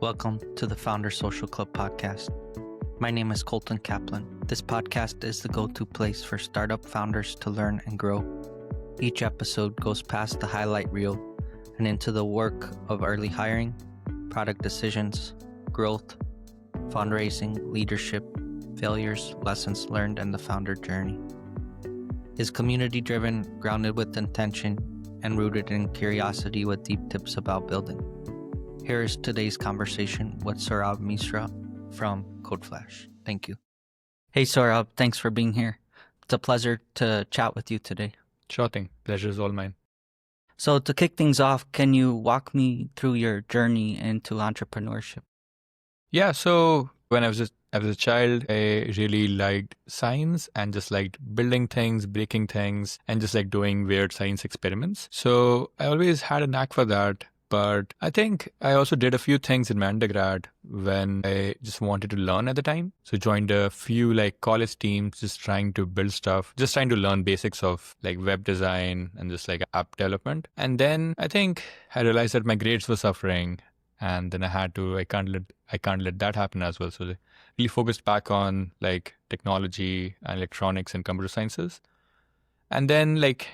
Welcome to the Founder Social Club podcast. My name is Colton Kaplan. This podcast is the go-to place for startup founders to learn and grow. Each episode goes past the highlight reel and into the work of early hiring, product decisions, growth, fundraising, leadership, failures, lessons learned, and the founder journey. It's community-driven, grounded with intention, and rooted in curiosity with deep tips about building. Here is today's conversation with Saurabh Misra from Codeflash. Thank you. Hey Saurabh, thanks for being here. It's a pleasure to chat with you today. Sure thing. Pleasure is all mine. So to kick things off, can you walk me through your journey into entrepreneurship? Yeah, so when I was a child, I really liked science and just liked building things, breaking things, and just like doing weird science experiments. So I always had a knack for that. But I think I also did a few things in my undergrad when I just wanted to learn at the time. So joined a few like college teams, just trying to build stuff, just trying to learn basics of like web design and just like app development. And then I think I realized that my grades were suffering, and then I can't let that happen as well. So I really focused back on like technology and electronics and computer sciences, and then like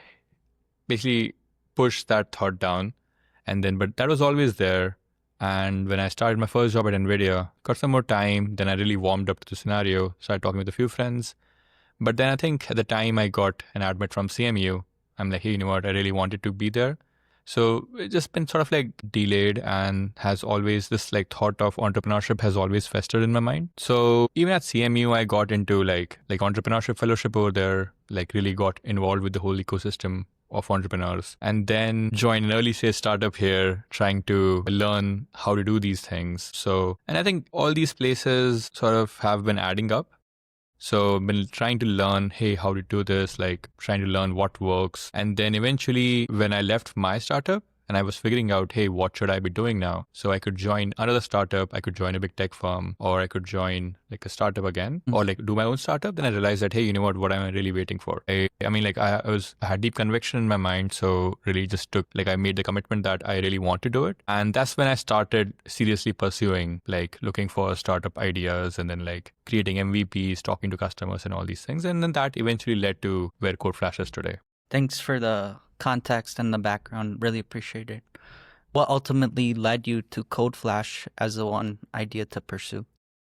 basically pushed that thought down. And then, but that was always there. And when I started my first job at NVIDIA, got some more time, then I really warmed up to the scenario, started talking with a few friends. But then I think at the time I got an admit from CMU, I'm like, hey, you know what, I really wanted to be there. So it's just been sort of like delayed, and has always this like thought of entrepreneurship has always festered in my mind. So even at CMU, I got into like entrepreneurship fellowship over there, like really got involved with the whole ecosystem of entrepreneurs, and then join an early stage startup here trying to learn how to do these things. So, and I think all these places sort of have been adding up. So I've been trying to learn, hey, how to do this, like trying to learn what works. And then eventually when I left my startup and I was figuring out, hey, what should I be doing now? So I could join another startup, I could join a big tech firm, or I could join like a startup again, or like do my own startup. Then I realized that, hey, you know what am I really waiting for? I had deep conviction in my mind. So really just I made the commitment that I really want to do it. And that's when I started seriously pursuing, like looking for startup ideas and then like creating MVPs, talking to customers and all these things. And then that eventually led to where Codeflash is today. Thanks for the context and the background. Really appreciate it. What ultimately led you to Codeflash as the one idea to pursue?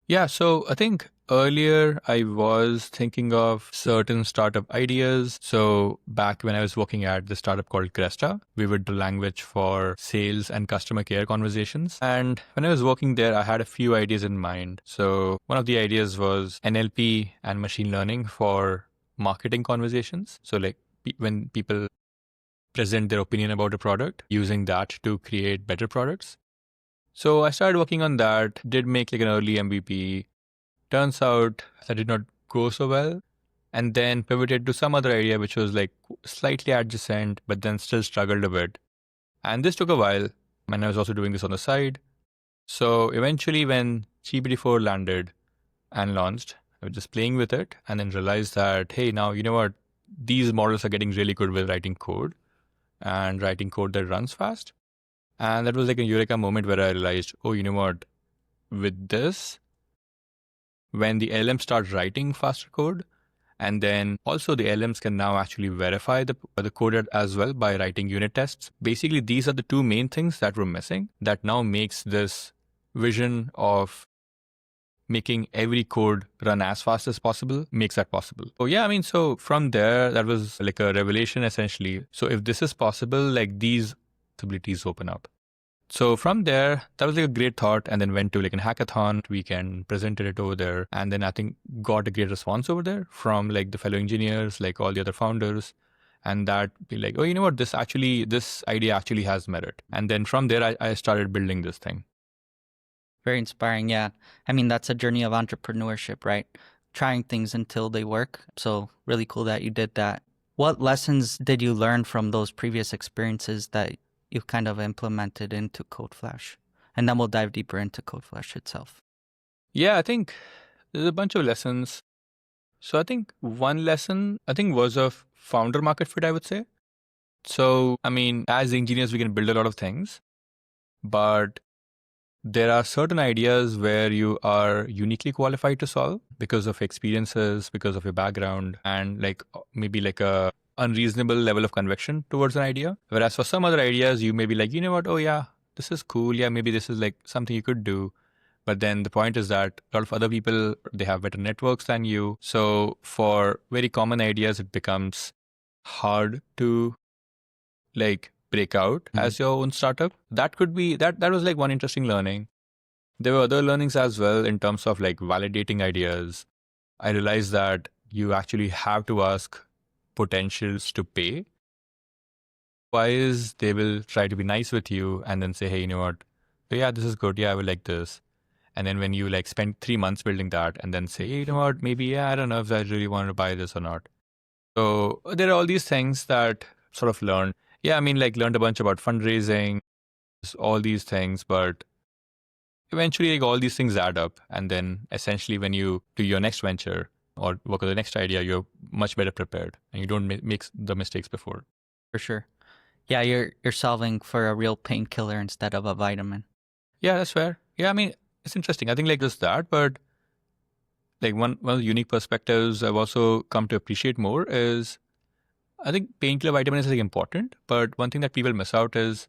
Yeah, so I think earlier I was thinking of certain startup ideas. So back when I was working at the startup called Cresta, we were the language for sales and customer care conversations. And when I was working there, I had a few ideas in mind. So one of the ideas was NLP and machine learning for marketing conversations. So like when people present their opinion about a product, using that to create better products. So I started working on that, did make like an early MVP. Turns out that did not go so well, and then pivoted to some other idea which was like slightly adjacent, but then still struggled a bit. And this took a while, and I was also doing this on the side. So eventually when GPT-4 landed and launched, I was just playing with it and then realized that, hey, now you know what? These models are getting really good with writing code and writing code that runs fast. And that was like a eureka moment where I realized, oh, you know what? With this, when the LM starts writing faster code, and then also the LMs can now actually verify the code as well by writing unit tests. Basically, these are the two main things that were missing that now makes this vision of making every code run as fast as possible, makes that possible. Oh yeah, I mean, so from there, that was like a revelation essentially. So if this is possible, like these possibilities open up. So from there, that was like a great thought, and then went to like a hackathon weekend, presented it over there, and then I think got a great response over there from like the fellow engineers, like all the other founders, and that be like, oh, you know what, this idea actually has merit. And then from there, I started building this thing. Very inspiring, yeah. I mean, that's a journey of entrepreneurship, right? Trying things until they work. So really cool that you did that. What lessons did you learn from those previous experiences that you've kind of implemented into Codeflash? And then we'll dive deeper into Codeflash itself. Yeah, I think there's a bunch of lessons. So I think one lesson, was of founder market fit, I would say. So, I mean, as engineers, we can build a lot of things, but there are certain ideas where you are uniquely qualified to solve because of experiences, because of your background, and like maybe like a unreasonable level of conviction towards an idea. Whereas for some other ideas, you may be like, you know what, oh yeah, this is cool. Yeah, maybe this is like something you could do. But then the point is that a lot of other people, they have better networks than you. So for very common ideas, it becomes hard to like break out as your own startup. That could be that was like one interesting learning. There were other learnings as well in terms of like validating ideas. I realized that you actually have to ask potentials to pay. Otherwise, they will try to be nice with you and then say, hey, you know what? Yeah, this is good. Yeah, I will like this. And then when you like spend 3 months building that and then say, hey, you know what? Maybe, yeah, I don't know if I really want to buy this or not. So there are all these things that sort of learned. Yeah, I mean, like learned a bunch about fundraising, all these things, but eventually like all these things add up. And then essentially when you do your next venture or work on the next idea, you're much better prepared and you don't make the mistakes before. For sure. Yeah, you're solving for a real painkiller instead of a vitamin. Yeah, that's fair. Yeah, I mean, it's interesting. I think like just that, but like one of the unique perspectives I've also come to appreciate more is I think painkiller vitamin is like important, but one thing that people miss out is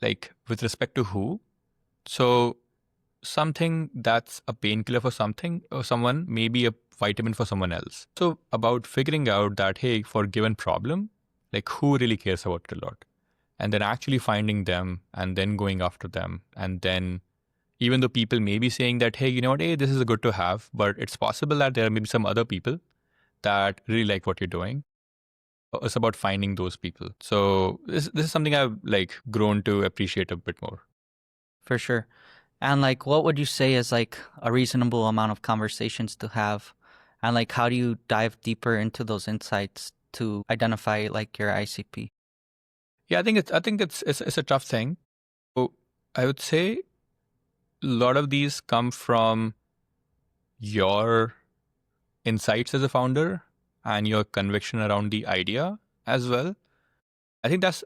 like with respect to who. So something that's a painkiller for something or someone may be a vitamin for someone else. So about figuring out that, hey, for a given problem, like who really cares about it a lot? And then actually finding them and then going after them. And then even though people may be saying that, hey, you know what, hey, this is a good to have, but it's possible that there are maybe some other people that really like what you're doing. It's about finding those people. So this is something I've like grown to appreciate a bit more. For sure. And like, what would you say is like a reasonable amount of conversations to have? And like, how do you dive deeper into those insights to identify like your ICP? Yeah, I think it's a tough thing. So I would say a lot of these come from your insights as a founder and your conviction around the idea as well. I think that's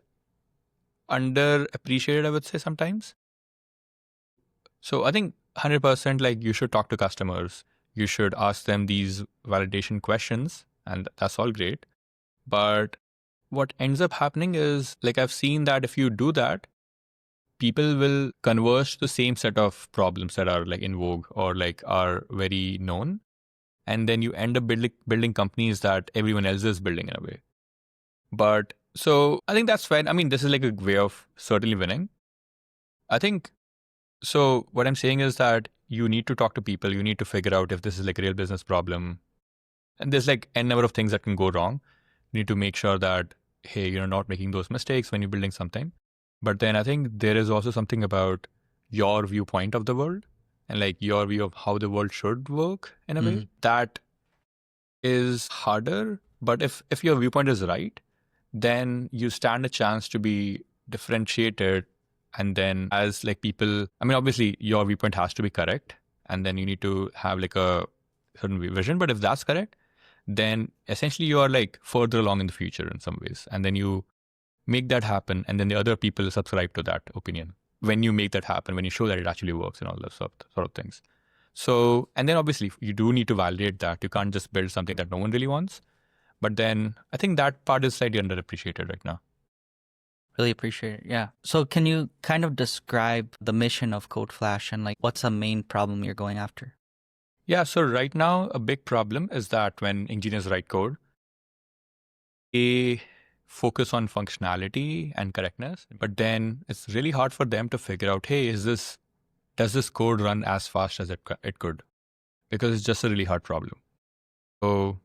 underappreciated, I would say sometimes. So I think 100% like you should talk to customers. You should ask them these validation questions and that's all great. But what ends up happening is like I've seen that if you do that, people will converge the same set of problems that are like in vogue or like are very known. And then you end up building companies that everyone else is building in a way. But so I think that's fine. I mean, this is like a way of certainly winning. I think so. What I'm saying is that you need to talk to people. You need to figure out if this is like a real business problem. And there's like n number of things that can go wrong. You need to make sure that, hey, you're not making those mistakes when you're building something. But then I think there is also something about your viewpoint of the world and like your view of how the world should work in a way that is harder. But if your viewpoint is right, then you stand a chance to be differentiated. And then as like people, I mean, obviously your viewpoint has to be correct. And then you need to have like a certain vision. But if that's correct, then essentially you are like further along in the future in some ways. And then you make that happen. And then the other people subscribe to that opinion. When you make that happen, when you show that it actually works and all those sort of things. So, and then obviously you do need to validate that. You can't just build something that no one really wants. But then I think that part is slightly underappreciated right now. Really appreciate it. Yeah. So can you kind of describe the mission of Codeflash and like what's the main problem you're going after? Yeah. So right now, a big problem is that when engineers write code, they focus on functionality and correctness, but then it's really hard for them to figure out, hey, does this code run as fast as it could? Because it's just a really hard problem. So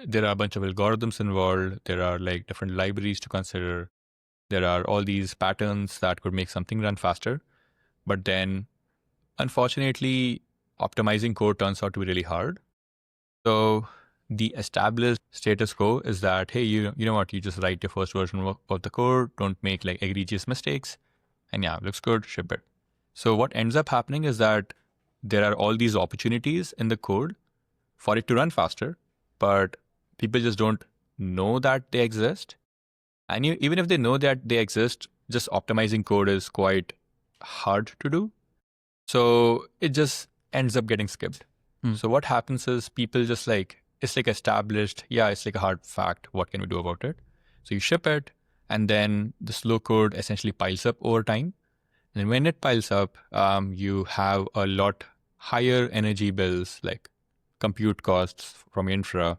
there are a bunch of algorithms involved. There are like different libraries to consider. There are all these patterns that could make something run faster. But then, unfortunately, optimizing code turns out to be really hard. So the established status quo is that, hey, you know what, you just write your first version of the code, don't make like egregious mistakes, and yeah, looks good, ship it. So what ends up happening is that there are all these opportunities in the code for it to run faster, but people just don't know that they exist. And even if they know that they exist, just optimizing code is quite hard to do. So it just ends up getting skipped. Hmm. So what happens is people just like, it's like established, yeah, it's like a hard fact. What can we do about it? So you ship it, and then the slow code essentially piles up over time. And when it piles up, you have a lot higher energy bills, like compute costs from infra.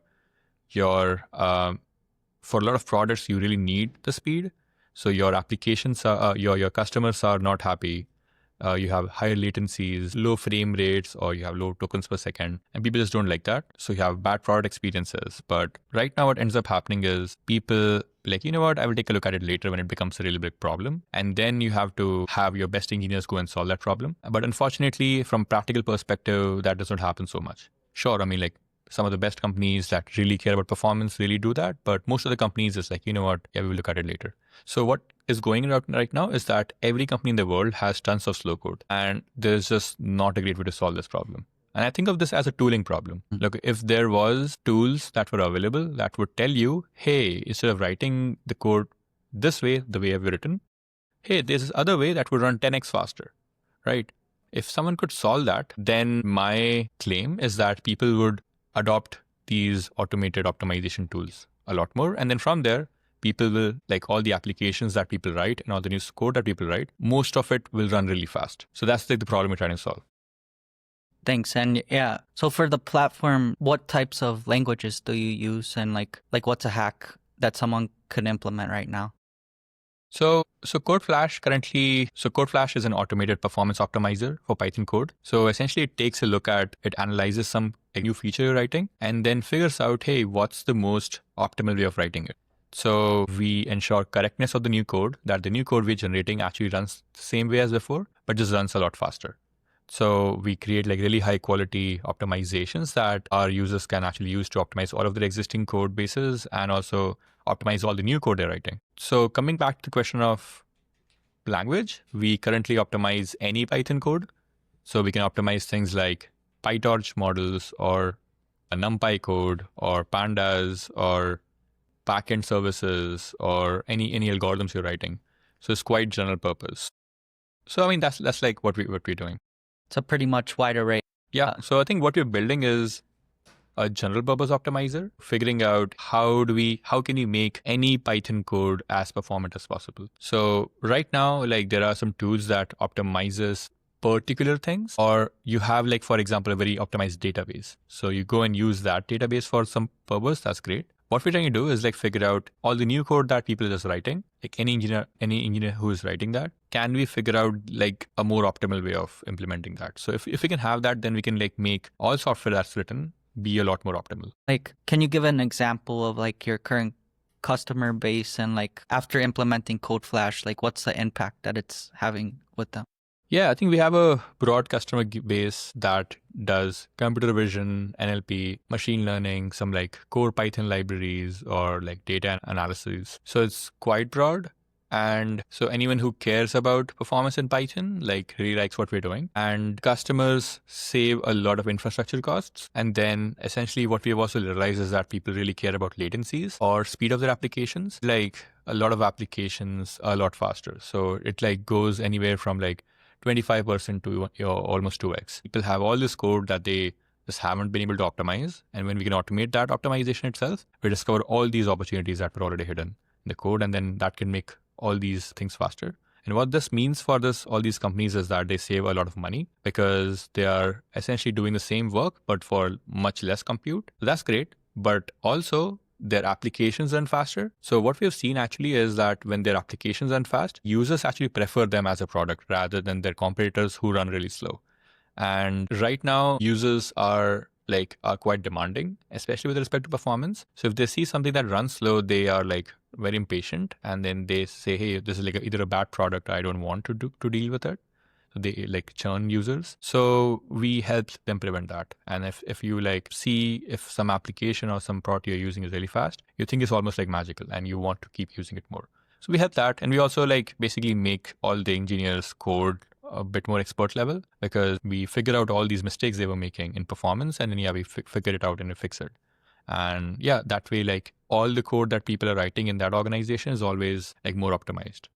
Your For a lot of products, you really need the speed. So your applications are, your customers are not happy. You have higher latencies, low frame rates, or you have low tokens per second, and people just don't like that. So you have bad product experiences. But right now, what ends up happening is people like, you know what, I will take a look at it later when it becomes a really big problem. And then you have to have your best engineers go and solve that problem. But unfortunately, from practical perspective, that does not happen so much. Sure, I mean, like some of the best companies that really care about performance really do that. But most of the companies is like, you know what, yeah, we will look at it later. So what is going on right now is that every company in the world has tons of slow code, and there's just not a great way to solve this problem. And I think of this as a tooling problem. Look, if there was tools that were available that would tell you, hey, instead of writing the code this way, the way I've written, hey, there's this other way that would run 10x faster, right? If someone could solve that, then my claim is that people would adopt these automated optimization tools a lot more. And then from there, people will, like all the applications that people write and all the new code that people write, most of it will run really fast. So that's like the problem we're trying to solve. Thanks. And yeah, so for the platform, what types of languages do you use, and like what's a hack that someone could implement right now? So Codeflash is an automated performance optimizer for Python code. So essentially it takes a look at, it analyzes some new feature you're writing and then figures out, hey, what's the most optimal way of writing it? So we ensure correctness of the new code, that the new code we're generating actually runs the same way as before, but just runs a lot faster. So we create like really high quality optimizations that our users can actually use to optimize all of their existing code bases and also optimize all the new code they're writing. So coming back to the question of language, we currently optimize any Python code. So we can optimize things like PyTorch models or a NumPy code or pandas or backend services or any algorithms you're writing. So it's quite general purpose. So I mean that's like what we're doing. It's a pretty much wide array. Yeah. So I think what we're building is a general purpose optimizer, figuring out how can we make any Python code as performant as possible. So right now, like there are some tools that optimizes particular things, or you have like, for example, a very optimized database. So you go and use that database for some purpose. That's great. What we're trying to do is like figure out all the new code that people are just writing, like any engineer who is writing that, can we figure out like a more optimal way of implementing that? So if we can have that, then we can like make all software that's written be a lot more optimal. Like, can you give an example of like your current customer base and like after implementing Codeflash, like what's the impact that it's having with them? Yeah, I think we have a broad customer base that does computer vision, NLP, machine learning, some like core Python libraries or like data analysis. So it's quite broad. And so anyone who cares about performance in Python, like really likes what we're doing. And customers save a lot of infrastructure costs. And then essentially what we've also realized is that people really care about latencies or speed of their applications. Like a lot of applications are a lot faster. So it like goes anywhere from like 25% to almost 2x. People have all this code that they just haven't been able to optimize. And when we can automate that optimization itself, we discover all these opportunities that were already hidden in the code. And then that can make all these things faster. And what this means for all these companies is that they save a lot of money because they are essentially doing the same work, but for much less compute. So that's great. But also their applications run faster. So what we've seen actually is that when their applications run fast, users actually prefer them as a product rather than their competitors who run really slow. And right now, users are quite demanding, especially with respect to performance. So if they see something that runs slow, they are like very impatient, and then they say, "Hey, this is like either a bad product, or I don't want to deal with it." So they like churn users. So we help them prevent that. And if you like see if some application or some product you're using is really fast, you think it's almost like magical, and you want to keep using it more. So we help that, and we also like basically make all the engineers code a bit more expert level, because we figure out all these mistakes they were making in performance, and then we figure it out and we fix it. And yeah, that way like all the code that people are writing in that organization is always like more optimized.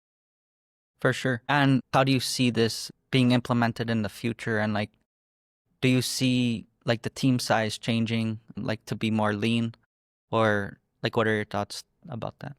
For sure. And how do you see this being implemented in the future? And like, do you see like the team size changing, like to be more lean, or like what are your thoughts about that?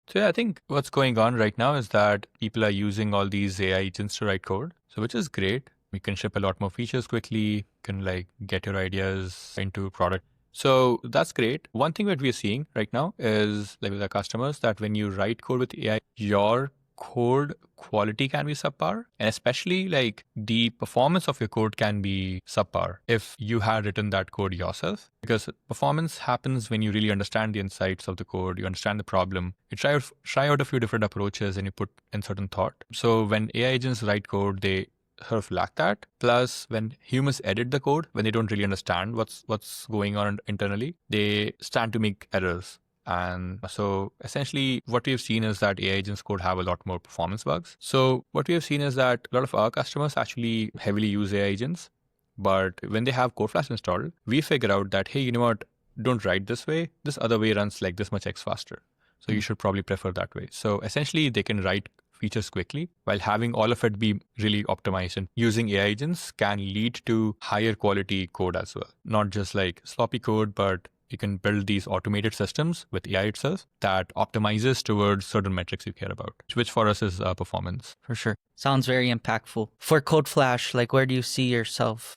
So yeah, I think what's going on right now is that people are using all these AI agents to write code. So which is great. We can ship a lot more features quickly, can like get your ideas into product. So that's great. One thing that we are seeing right now is like with our customers that when you write code with AI, your code quality can be subpar, and especially like the performance of your code can be subpar if you had written that code yourself, because performance happens when you really understand the insights of the code, you understand the problem, you try out a few different approaches and you put in certain thought. So when AI agents write code, they sort of lack that. Plus, when humans edit the code, when they don't really understand what's going on internally, they stand to make errors. And so essentially what we've seen is that AI agents could have a lot more performance bugs. So what we have seen is that a lot of our customers actually heavily use AI agents. But when they have Codeflash installed, we figure out that, hey, you know what, don't write this way. This other way runs like this much X faster. So you should probably prefer that way. So essentially they can write features quickly while having all of it be really optimized, and using AI agents can lead to higher quality code as well. Not just like sloppy code, but you can build these automated systems with AI itself that optimizes towards certain metrics you care about, which for us is performance. For sure. Sounds very impactful. For Codeflash, like where do you see yourself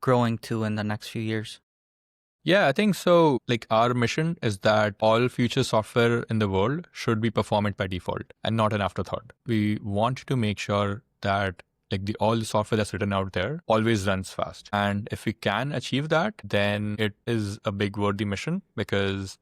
growing to in the next few years? Yeah, I think so. Like our mission is that all future software in the world should be performant by default and not an afterthought. We want to make sure that like all the software that's written out there always runs fast. And if we can achieve that, then it is a big worthy mission, because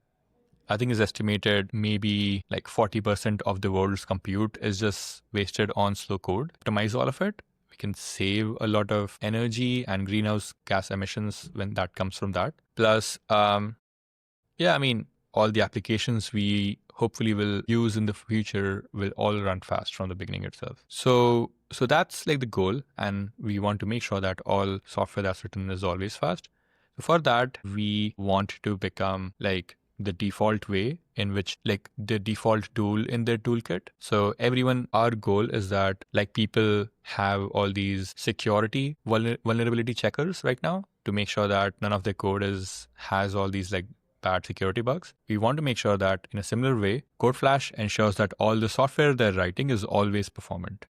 I think it's estimated maybe like 40% of the world's compute is just wasted on slow code. Optimize all of it, we can save a lot of energy and greenhouse gas emissions when that comes from that. Plus, yeah, I mean, all the applications we hopefully will use in the future will all run fast from the beginning itself. So that's like the goal, and we want to make sure that all software that's written is always fast. So for that, we want to become like the default way in which like the default tool in their toolkit. So everyone, our goal is that like people have all these security vulnerability checkers right now to make sure that none of their code has all these like bad security bugs. We want to make sure that in a similar way, Codeflash ensures that all the software they're writing is always performant.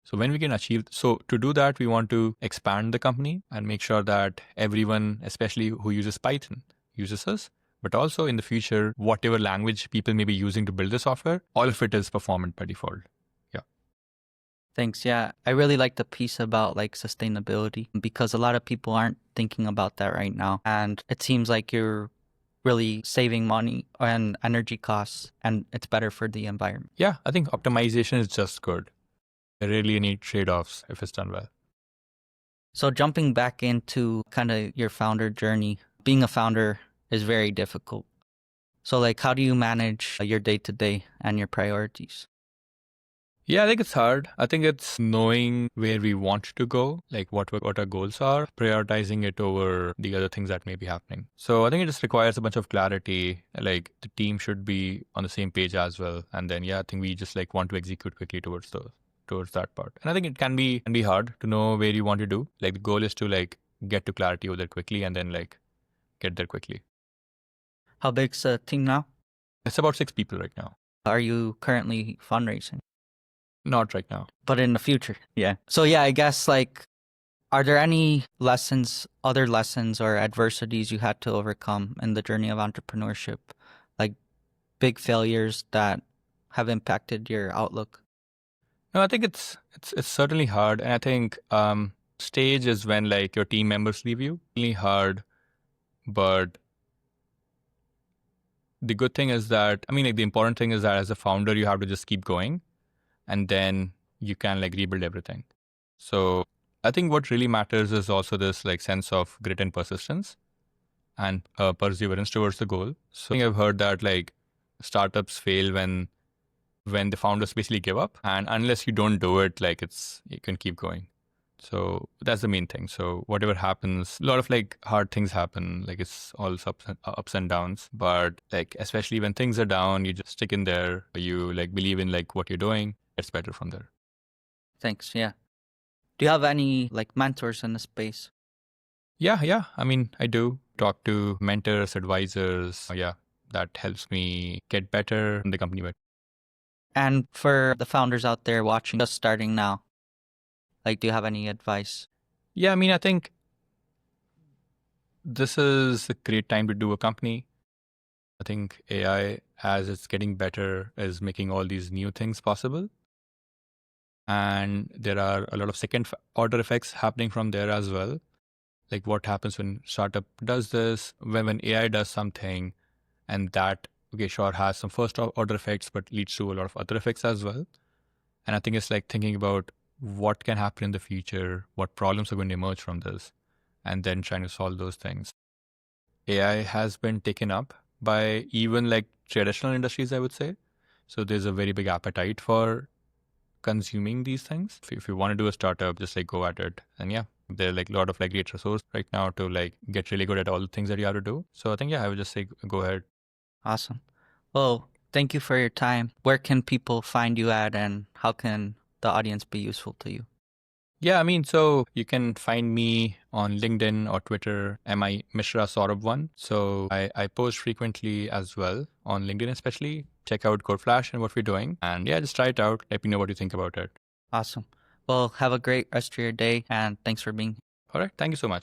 So when we can achieve, so to do that, we want to expand the company and make sure that everyone, especially who uses Python, uses us. But also in the future, whatever language people may be using to build the software, all of it is performant by default. Yeah. Thanks. Yeah. I really like the piece about like sustainability, because a lot of people aren't thinking about that right now. And it seems like you're really saving money and energy costs, and it's better for the environment. Yeah, I think optimization is just good. There really need trade-offs if it's done well. So jumping back into kind of your founder journey, being a founder is very difficult. So like, how do you manage your day-to-day and your priorities? Yeah, I think it's hard. I think it's knowing where we want to go, like what our goals are, prioritizing it over the other things that may be happening. So I think it just requires a bunch of clarity. Like the team should be on the same page as well. And then, yeah, I think we just like want to execute quickly towards that part. And I think it can be hard to know where you want to do. Like the goal is to like get to clarity over there quickly and then like get there quickly. How big's the team now? It's about 6 people right now. Are you currently fundraising? Not right now. But in the future. Yeah. So yeah, I guess like, are there any other lessons or adversities you had to overcome in the journey of entrepreneurship? Like big failures that have impacted your outlook? No, I think it's certainly hard. And I think stage is when like your team members leave you. Really hard. But the good thing is that, I mean, like the important thing is that as a founder, you have to just keep going, and then you can like rebuild everything. So I think what really matters is also this like sense of grit and persistence and perseverance towards the goal. So I think I've heard that like startups fail when the founders basically give up, and unless you don't do it, like you can keep going. So that's the main thing. So whatever happens, a lot of like hard things happen, like it's all ups and downs. But like, especially when things are down, you just stick in there. You like believe in like what you're doing. It's better from there. Thanks. Yeah. Do you have any like mentors in the space? Yeah. I mean, I do talk to mentors, advisors. Yeah, that helps me get better in the company. And for the founders out there watching, just starting now, like, do you have any advice? Yeah, I mean, I think this is a great time to do a company. I think AI, as it's getting better, is making all these new things possible. And there are a lot of second order effects happening from there as well. Like what happens when startup does this, when AI does something, and that, okay, sure, has some first order effects, but leads to a lot of other effects as well. And I think it's like thinking about what can happen in the future, what problems are going to emerge from this, and then trying to solve those things. AI has been taken up by even like traditional industries, I would say. So there's a very big appetite for consuming these things. If you want to do a startup, just like go at it. And yeah, there are like a lot of like great resources right now to like get really good at all the things that you have to do. So I think, yeah, I would just say go ahead. Awesome. Well, thank you for your time. Where can people find you at, and how can the audience be useful to you? Yeah, I mean, so you can find me on LinkedIn or Twitter, MI Misra Saurabh1. So I post frequently as well on LinkedIn, especially. Check out Codeflash and what we're doing. And yeah, just try it out. Let me know what you think about it. Awesome. Well, have a great rest of your day, and thanks for being All right. Thank you so much.